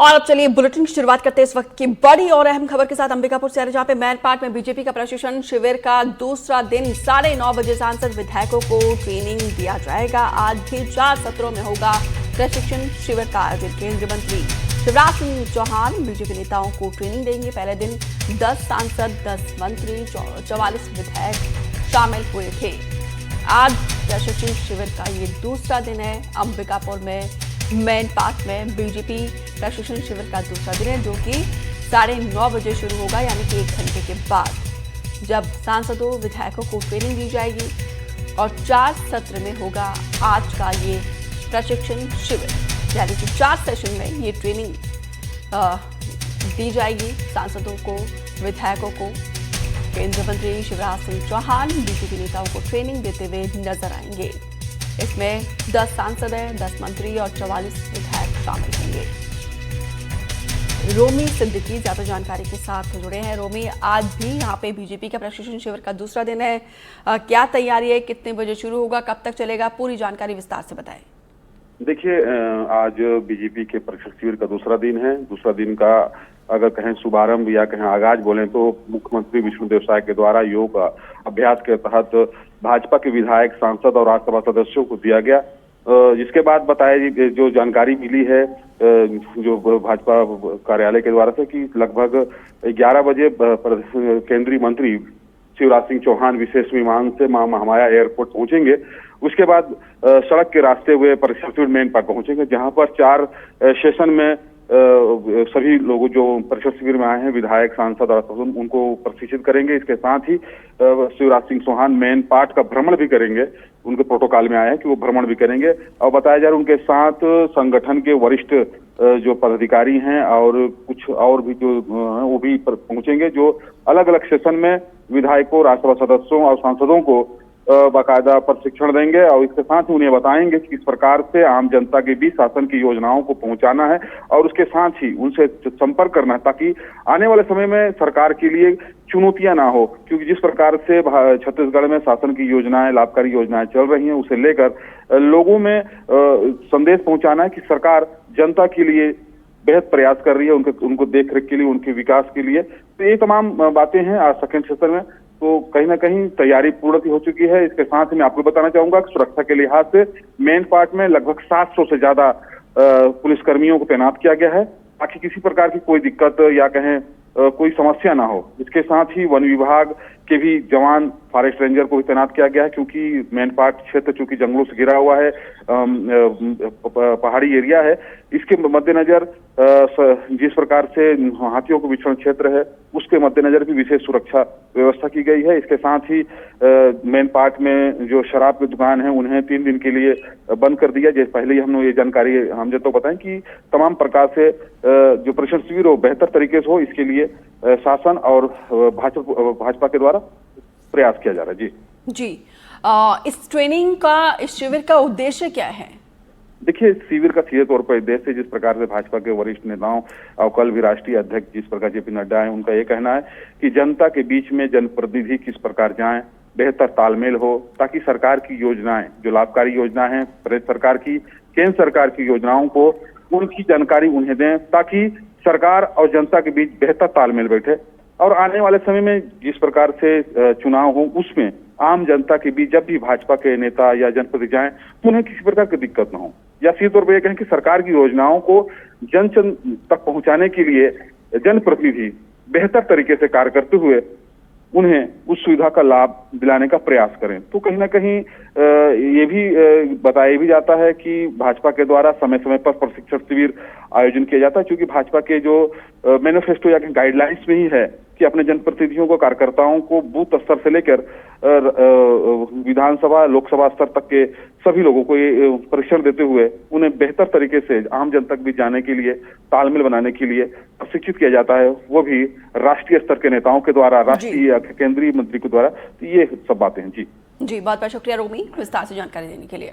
और अब चलिए बुलेटिन की शुरुआत करते हैं इस वक्त की बड़ी और अहम खबर के साथ। अंबिकापुर से जहां पे मैनपाट में बीजेपी का प्रशिक्षण शिविर का दूसरा दिन 9:30 बजे सांसद विधायकों को ट्रेनिंग दिया जाएगा। आज भी 4 सत्रों में होगा प्रशिक्षण शिविर का आयोजन। केंद्रीय मंत्री शिवराज सिंह चौहान बीजेपी नेताओं को ट्रेनिंग देंगे। पहले दिन 10 सांसद, 10 मंत्री, 44 विधायक शामिल हुए थे। आज प्रशिक्षण शिविर का ये दूसरा दिन है। अंबिकापुर में मैनपाट में बीजेपी प्रशिक्षण शिविर का दूसरा दिन है, जो कि 9:30 बजे शुरू होगा, यानी कि 1 घंटे के बाद, जब सांसदों विधायकों को ट्रेनिंग दी जाएगी। और 4 सत्र में होगा आज का ये प्रशिक्षण शिविर, यानी कि 4 सेशन में ये ट्रेनिंग दी जाएगी सांसदों को, विधायकों को। केंद्रीय मंत्री शिवराज सिंह चौहान बीजेपी नेताओं को ट्रेनिंग देते हुए नजर आएंगे। इसमें 10 सांसद हैं, 10 मंत्री और 44 विधायक शामिल होंगे। रोमी सिद्दीकी ज्यादा जानकारी के साथ जुड़े हैं। रोमी, आज भी यहाँ पे बीजेपी का प्रशिक्षण शिविर का दूसरा दिन है, क्या तैयारी है, कितने बजे शुरू होगा, कब तक चलेगा, पूरी जानकारी विस्तार से बताएं। देखिए, आज बीजेपी के प्रशिक्षण शिविर का दूसरा दिन है। दूसरा दिन का अगर कहें शुभारंभ या कहें आगाज बोलें तो मुख्यमंत्री विष्णुदेव साय के द्वारा योग अभ्यास के तहत भाजपा के विधायक, सांसद और राज्यसभा सदस्यों को दिया गया। जिसके बाद बताया, जो जानकारी मिली है जो भाजपा कार्यालय के द्वारा से, कि लगभग 11 बजे केंद्रीय मंत्री शिवराज सिंह चौहान विशेष विमान से महामाया एयरपोर्ट पहुंचेंगे। उसके बाद सड़क के रास्ते हुए प्रशिक्षण शिविर मैनपाट पहुंचेंगे, जहां पर 4 सेशन में सभी लोग जो प्रशिक्षण शिविर में आए हैं, विधायक, सांसद और उनको प्रशिक्षित करेंगे। इसके साथ ही शिवराज सिंह चौहान मैनपाट का भ्रमण भी करेंगे। उनके प्रोटोकॉल में आया है कि वो भ्रमण भी करेंगे। और बताया जा रहा है उनके साथ संगठन के वरिष्ठ जो पदाधिकारी हैं और कुछ और भी जो वो भी पहुंचेंगे, जो अलग अलग सेशन में विधायकों, राज्यसभा सदस्यों और सांसदों को बाकायदा प्रशिक्षण देंगे। और इसके साथ ही उन्हें बताएंगे कि किस प्रकार से आम जनता के बीच शासन की योजनाओं को पहुंचाना है, और उसके साथ ही उनसे संपर्क करना है, ताकि आने वाले समय में सरकार के लिए चुनौतियां ना हो। क्योंकि जिस प्रकार से छत्तीसगढ़ में शासन की योजनाएं, लाभकारी योजनाएं चल रही हैं, उसे लेकर लोगों में संदेश पहुंचाना है कि सरकार जनता के लिए बेहद प्रयास कर रही है, उनको देख रेख के लिए, उनके विकास के लिए। तो ये तमाम बातें हैं आज सेकंड सेशन में। तो कहीं ना कहीं तैयारी पूर्ण हो चुकी है। इसके साथ ही मैं आपको बताना चाहूंगा कि सुरक्षा के लिहाज से मैनपाट में लगभग 700 से ज्यादा पुलिसकर्मियों को तैनात किया गया है, ताकि किसी प्रकार की कोई दिक्कत या कहें कोई समस्या ना हो। इसके साथ ही वन विभाग के भी जवान, फॉरेस्ट रेंजर को भी तैनात किया गया है, क्योंकि मैनपाट क्षेत्र चूंकि जंगलों से घिरा हुआ है, पहाड़ी एरिया है। इसके मद्देनजर जिस प्रकार से हाथियों को विचरण क्षेत्र है, उसके मद्देनजर भी विशेष सुरक्षा व्यवस्था की गई है। इसके साथ ही मैनपाट में जो शराब की दुकान है, उन्हें 3 दिन के लिए बंद कर दिया। जैसे पहले ही हमने ये जानकारी हम तो बताएं कि तमाम प्रकार से जो प्रशिक्षण शिविर हो बेहतर तरीके से हो, इसके लिए शासन और भाजपा के द्वारा प्रयास किया जा रहा है। जी, इस ट्रेनिंग का, इस शिविर का उद्देश्य क्या है? देखिए, शिविर का सीधे तौर पर उद्देश्य, जिस प्रकार से भाजपा के वरिष्ठ नेताओं और कल भी राष्ट्रीय अध्यक्ष जिस प्रकार जेपी नड्डा है, उनका ये कहना है कि जनता के बीच में जनप्रतिनिधि किस प्रकार जाएं, बेहतर तालमेल हो, ताकि सरकार की योजनाएं, जो लाभकारी योजना है प्रदेश सरकार की, केंद्र सरकार की योजनाओं को, उनकी जानकारी उन्हें दें, ताकि सरकार और जनता के बीच बेहतर तालमेल बैठे। और आने वाले समय में जिस प्रकार से चुनाव हो, उसमें आम जनता के बीच जब भी भाजपा के नेता या जनप्रतिनिधि जाएं, तो उन्हें किसी प्रकार की दिक्कत न हो। या सीधे तौर पर यह कहें कि सरकार की योजनाओं को जन जन तक पहुंचाने के लिए जनप्रतिनिधि बेहतर तरीके से कार्य करते हुए उन्हें उस सुविधा का लाभ दिलाने का प्रयास करें। तो कहीं ना कहीं ये भी बताया भी जाता है कि भाजपा के द्वारा समय समय पर प्रशिक्षण शिविर आयोजन किया जाता है, क्योंकि भाजपा के जो मैनिफेस्टो या गाइडलाइंस में ही है कि अपने जनप्रतिनिधियों को, कार्यकर्ताओं को बूथ स्तर से लेकर विधानसभा, लोकसभा स्तर तक के सभी लोगों को ये प्रशिक्षण देते हुए उन्हें बेहतर तरीके से आम जन तक भी जाने के लिए, तालमेल बनाने के लिए प्रशिक्षित किया जाता है, वो भी राष्ट्रीय स्तर के नेताओं के द्वारा, राष्ट्रीय केंद्रीय मंत्री के द्वारा। तो ये सब बातें हैं। जी, बहुत बहुत शुक्रिया रोमी, विस्तार से जानकारी देने के लिए।